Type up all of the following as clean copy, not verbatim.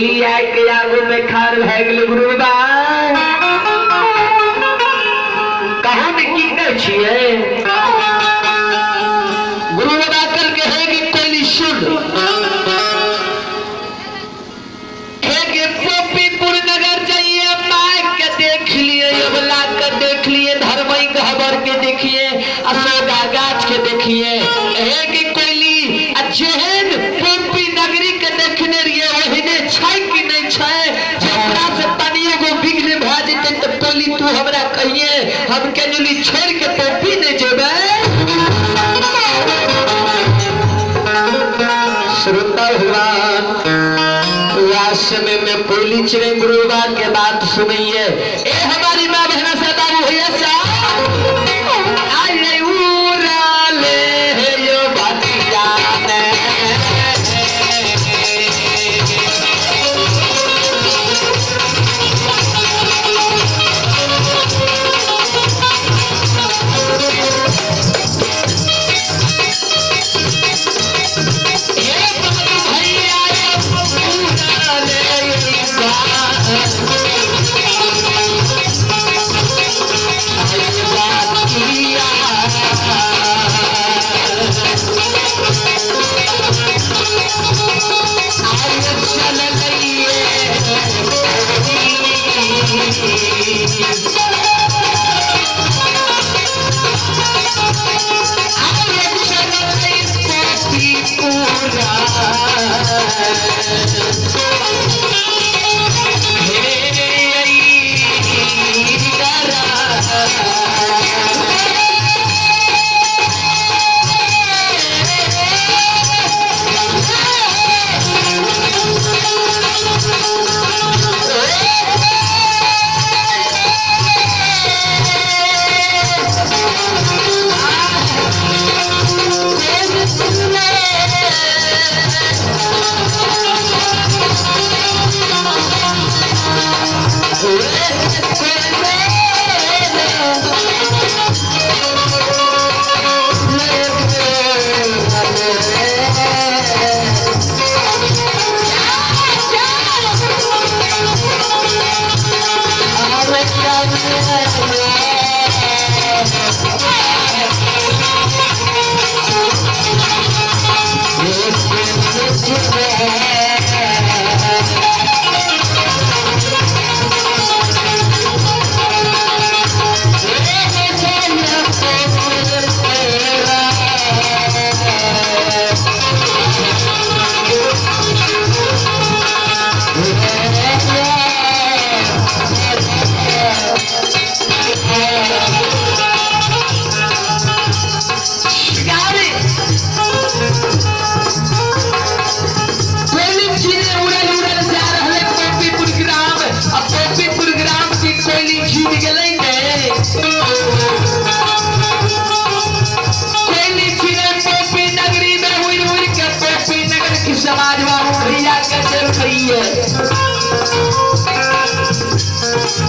कोली आके आगू में खार भए गेल गुरु बाबा कहाँ में की कर छिए गुरु बाबा कल कहे कि कोली सुन पोपीपुर नगर जाइए माइक के देख लिए यबला के देख लिए धरमई गहबर के देखिए अशोका गाछ के देखिए एक कोयली अजेहन पोपी नगरी के देखने रहिए ओहिने छै कि नहीं छै जेकरा से तनियो गो बिगड़ भ जेते त कोयली तू हमरा कहिए हम केनुली छोड़ के पोपी नहीं जेबे श्रोता भगवान समय में कोयली चिरे गुरु बाबा के बात सुनिए ए हमारी माँ बहना से बाबू भैया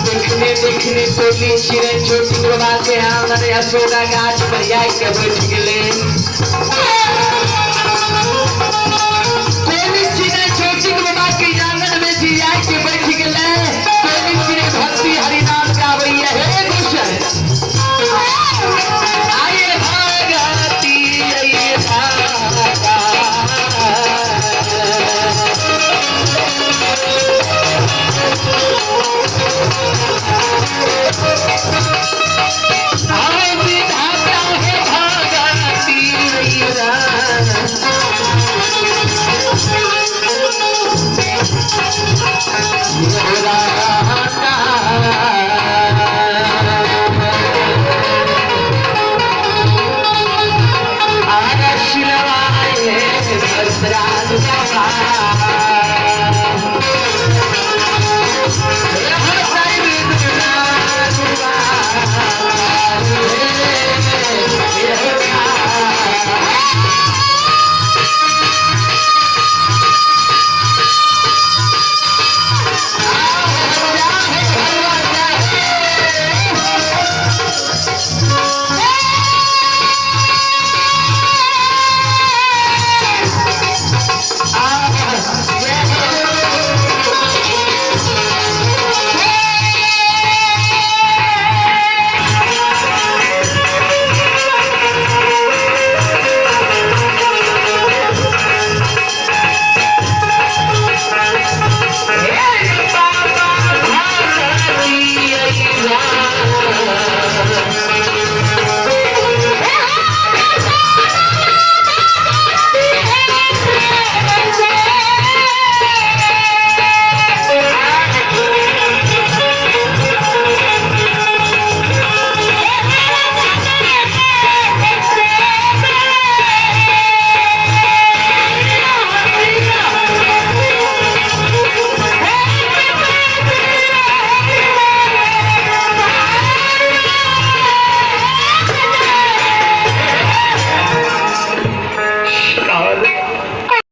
देखने कोयली चिरे छोटी बाबा के आंगन अशोका गाछ पर के बैठ गेले कोयली चिरे छोटी बाबा के आंगन में जिया के बैठ गेले कोयली चिरे भक्ति हरि नाम गावैया हे गुशन आए भगती आइए भागा Radha